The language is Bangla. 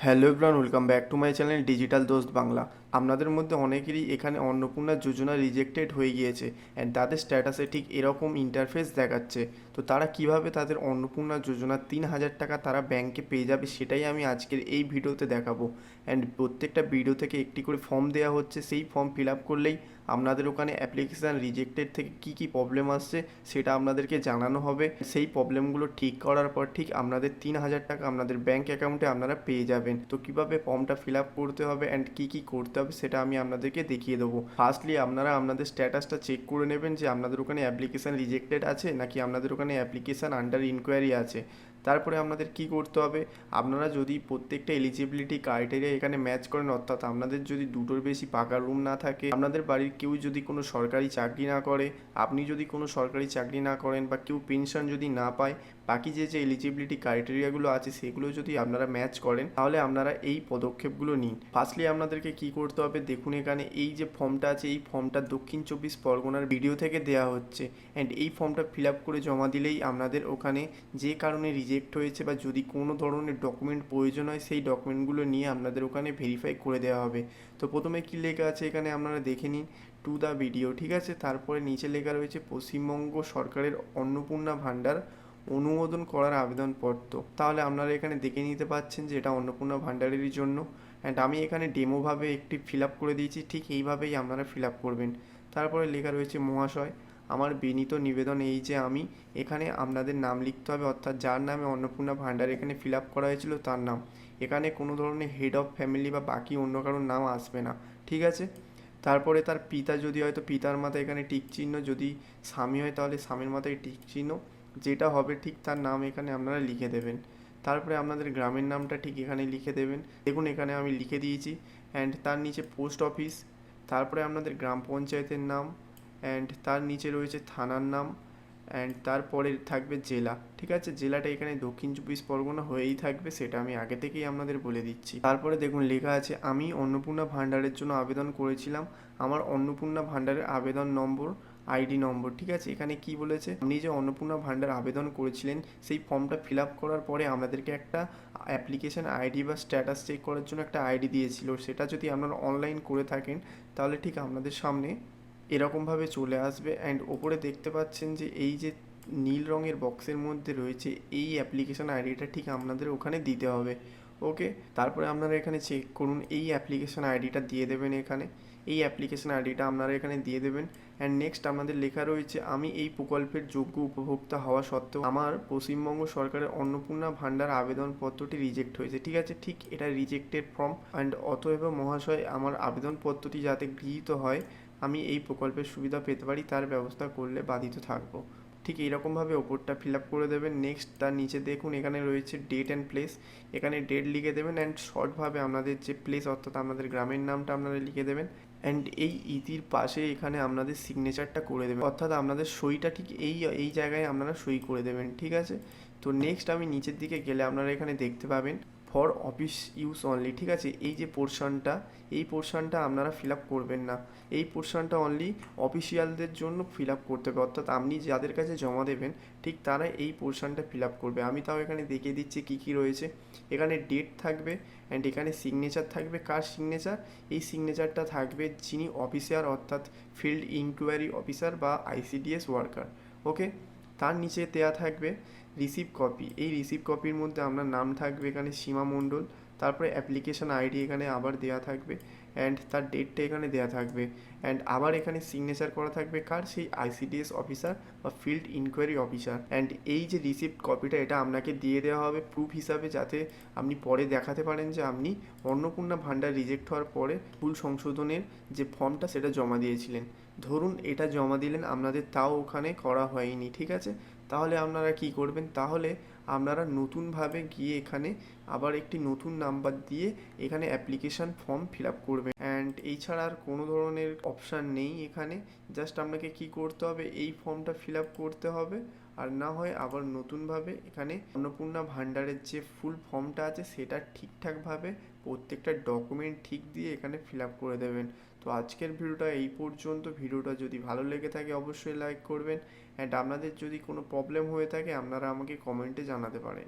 Hello everyone, welcome back to my channel digital দোস্ত বাংলা। আপনাদের মধ্যে অনেকেরই এখানে অন্নপূর্ণা যোজনা রিজেক্টেড হয়ে গিয়েছে অ্যান্ড তাদের স্ট্যাটাসে ঠিক এরকম ইন্টারফেস দেখাচ্ছে। তো তারা কিভাবে তাদের অন্নপূর্ণা যোজনার 3,000 টাকা তারা ব্যাংকে পেয়ে যাবে সেটাই আমি আজকের এই ভিডিওতে দেখাবো। অ্যান্ড প্রত্যেকটা ভিডিও থেকে একটি করে ফর্ম দেওয়া হচ্ছে, সেই ফর্ম ফিল আপ করলেই আপনাদের ওখানে অ্যাপ্লিকেশান রিজেক্টেড থেকে কি কি প্রবলেম আসছে সেটা আপনাদেরকে জানানো হবে। সেই প্রবলেমগুলো ঠিক করার পর ঠিক আপনাদের 3,000 টাকা আপনাদের ব্যাংক অ্যাকাউন্টে আপনারা পেয়ে যাবেন। তো কিভাবে ফর্মটা ফিল আপ করতে হবে অ্যান্ড কী কী করতে হবে সেটা আমি আপনাদেরকে দেখিয়ে দেবো। ফার্স্টলি আপনারা আপনাদের স্ট্যাটাসটা চেক করে নেবেন যে আপনাদের ওখানে অ্যাপ্লিকেশান রিজেক্টেড আছে নাকি আপনাদের ওখানে অ্যাপ্লিকেশান আন্ডার ইনকোয়ারি আছে। তারপরে আপনাদের কি করতে হবে, আপনারা যদি প্রত্যেকটা এলিজিবিলিটি ক্রাইটেরিয়া এখানে ম্যাচ করেন, অর্থাৎ আপনাদের যদি দুটোর বেশি পাকা রুম না থাকে, আপনাদের বাড়ির কেউ যদি কোনো সরকারি চাকরি না করে, আপনি যদি কোনো সরকারি চাকরি না করেন বা কেউ পেনশন যদি না পায়, বাকি যে এলিজিবিলিটি ক্রাইটেরিয়াগুলো আছে সেগুলো যদি আপনারা ম্যাচ করেন তাহলে আপনারা এই পদক্ষেপগুলো নিন। ফার্স্টলি আপনাদেরকে কি করতে হবে, দেখুন এখানে এই যে ফর্মটা আছে এই ফর্মটা দক্ষিণ 24 পরগনার ভিডিও থেকে দেওয়া হচ্ছে অ্যান্ড এই ফর্মটা ফিল আপ করে জমা দিলেই আপনাদের ওখানে যে কারণে রিজেক্ট হয়েছে বা যদি কোনো ধরনের ডকুমেন্ট প্রয়োজন হয় সেই ডকুমেন্টগুলো নিয়ে আপনাদের ওখানে ভেরিফাই করে দেওয়া হবে। তো প্রথমে কি লেখা আছে এখানে আপনারা দেখে নিন, টু দ্য ভিডিও, ঠিক আছে। তারপরে নিচে লেখা রয়েছে পশ্চিমবঙ্গ সরকারের অন্নপূর্ণা ভাণ্ডার অনুমোদন করার আবেদনপত্র। তাহলে আপনারা এখানে দেখে নিতে পাচ্ছেন যে এটা অন্নপূর্ণা ভাণ্ডারেরই জন্য অ্যান্ড আমি এখানে ডেমোভাবে একটি ফিল আপ করে দিয়েছি, ঠিক এইভাবেই আপনারা ফিল আপ করবেন। তারপরে লেখা রয়েছে মহাশয়, আমার বিনীত নিবেদন এই যে আমি এখানে আপনাদের নাম লিখতে হবে, অর্থাৎ যার নামে অন্নপূর্ণা ভাণ্ডার এখানে ফিল আপ করা হয়েছিল তার নাম। এখানে কোনো ধরনের হেড অফ ফ্যামিলি বা বাকি অন্য কারোর নাম আসবে না, ঠিক আছে। তারপরে তার পিতা যদি হয় তো পিতার মাথায় এখানে টিক চিহ্ন, যদি স্বামী হয় তাহলে স্বামীর মাথায় টিক চিহ্ন, যেটা হবে ঠিক তার নাম এখানে আপনারা লিখে দেবেন। তারপরে আপনাদের গ্রামের নামটা ঠিক এখানে লিখে দেবেন, দেখুন এখানে আমি লিখে দিয়েছি। অ্যান্ড তার নিচে পোস্ট অফিস, তারপরে আপনাদের গ্রাম পঞ্চায়েতের নাম, অ্যান্ড তার নিচে রয়েছে থানার নাম, অ্যান্ড তারপরে থাকবে জেলা, ঠিক আছে। জেলাটা এখানে দক্ষিণ 24 পরগনা হয়েই থাকবে, সেটা আমি আগে থেকেই আপনাদের বলে দিচ্ছি। তারপরে দেখুন লেখা আছে আমি অন্নপূর্ণা ভাণ্ডারের জন্য আবেদন করেছিলাম, আমার অন্নপূর্ণা ভাণ্ডারের আবেদন নম্বর, আইডি নম্বর, ঠিক আছে। এখানে কি বলেছে, আপনি যে অন্নপূর্ণা ভাণ্ডার আবেদন করেছিলেন সেই ফর্মটা ফিল আপ করার পরে আমাদেরকে একটা অ্যাপ্লিকেশন আইডি বা স্ট্যাটাস চেক করার জন্য একটা আইডি দিয়েছিল, সেটা যদি আপনারা অনলাইন করে থাকেন তাহলে ঠিক আপনাদের সামনে এরকমভাবে চলে আসবে। অ্যান্ড ওপরে দেখতে পাচ্ছেন যে এই যে নীল রঙের বক্সের মধ্যে রয়েছে এই অ্যাপ্লিকেশন আইডিটা ঠিক আপনাদের ওখানে দিতে হবে, ওকে। তারপরে আপনারা এখানে চেক করুন, এই অ্যাপ্লিকেশন আইডিটা দিয়ে দেবেন এখানে, এই অ্যাপ্লিকেশন আইডিটা আপনারা এখানে দিয়ে দেবেন। অ্যান্ড নেক্সট আপনাদের লেখা রয়েছে আমি এই প্রকল্পের যোগ্য উপভোক্তা হওয়া সত্ত্বেও আমার পশ্চিমবঙ্গ সরকারের অন্নপূর্ণা ভাণ্ডার আবেদনপত্রটি রিজেক্ট হয়েছে, ঠিক আছে। ঠিক এটা রিজেক্টেড ফর্ম অ্যান্ড অতএব মহাশয় আমার আবেদনপত্রটি যাতে গৃহীত হয়, আমি এই প্রকল্পের সুবিধা পেতে পারি তার ব্যবস্থা করলে বাধিত থাকব। ঠিক এইরকমভাবে ওপরটা ফিল আপ করে দেবেন। নেক্সট তার নিচে দেখুন এখানে রয়েছে ডেট অ্যান্ড প্লেস, এখানে ডেট লিখে দেবেন অ্যান্ড শর্টভাবে আপনাদের যে প্লেস অর্থাৎ আপনাদের গ্রামের নামটা আপনারা লিখে দেবেন। অ্যান্ড এই ইতির পাশে এখানে আপনাদের সিগনেচারটা করে দেবেন, অর্থাৎ আপনাদের সইটা ঠিক এই এই জায়গায় আপনারা সই করে দেবেন, ঠিক আছে। তো নেক্সট আমি নিচের দিকে গেলে আপনারা এখানে দেখতে পাবেন ফর অফিস ইউজ অনলি, ঠিক আছে। এই যে পোর্শনটা, এই পোর্শনটা আপনারা ফিল আপ করবেন না, এই পোর্শনটা অনলি অফিসিয়ালদের জন্য ফিল আপ করতে হবে, অর্থাৎ আপনি যাদের কাছে জমা দেবেন ঠিক তারা এই পোর্শনটা ফিল আপ করবে। আমি তাও এখানে দেখিয়ে দিচ্ছি কী কী রয়েছে। এখানে ডেট থাকবে অ্যান্ড এখানে সিগনেচার থাকবে, কার সিগনেচার, এই সিগনেচারটা থাকবে যিনি অফিসার অর্থাৎ ফিল্ড ইনকোয়ারি অফিসার বা আইসিডিএস ওয়ার্কার, ওকে। তার নিচে দেওয়া থাকবে রিসিভ কপি, এই রিসিভ কপির মধ্যে আপনার নাম থাকবে এখানে সীমা মণ্ডল, তারপরে অ্যাপ্লিকেশন আইডি এখানে আবার দেওয়া থাকবে অ্যান্ড তার ডেটটা এখানে দেওয়া থাকবে অ্যান্ড আবার এখানে সিগনেচার করা থাকবে কার, সেই আইসিডিএস অফিসার বা ফিল্ড ইনকোয়ারি অফিসার। অ্যান্ড এই যে রিসিপ্ট কপিটা এটা আপনাকে দিয়ে দেওয়া হবে প্রুফ হিসাবে, যাতে আপনি পরে দেখাতে পারেন যে আপনি অন্নপূর্ণা ভাণ্ডার রিজেক্ট হওয়ার পরে ভুল সংশোধনের যে ফর্মটা সেটা জমা দিয়েছিলেন। ধরুন এটা জমা দিলেন আপনাদের তাও ওখানে করা হয়নি, ঠিক আছে। তাহলে আপনারা কি করবেন, তাহলে আপনারা নতুনভাবে গিয়ে এখানে আবার একটি নতুন নাম্বার দিয়ে এখানে অ্যাপ্লিকেশান ফর্ম ফিল আপ করবেন। অ্যান্ড এই ছাড়া আর কোনো ধরনের অপশান নেই এখানে, জাস্ট আপনাকে কি করতে হবে, এই ফর্মটা ফিল আপ করতে হবে, আর না হয় আবার নতুনভাবে এখানে অন্নপূর্ণা ভাণ্ডারের যে ফুল ফর্মটা আছে সেটা ঠিকঠাকভাবে প্রত্যেকটা ডকুমেন্ট ঠিক দিয়ে এখানে ফিল আপ করে দেবেন। তো আজকের ভিডিওটা এই পর্যন্ত। ভিডিওটা যদি ভালো লেগে থাকে অবশ্যই লাইক করবেন অ্যান্ড আপনাদের যদি কোনো প্রবলেম হয়ে থাকে আপনারা আমাকে কমেন্টে জানাতে পারেন।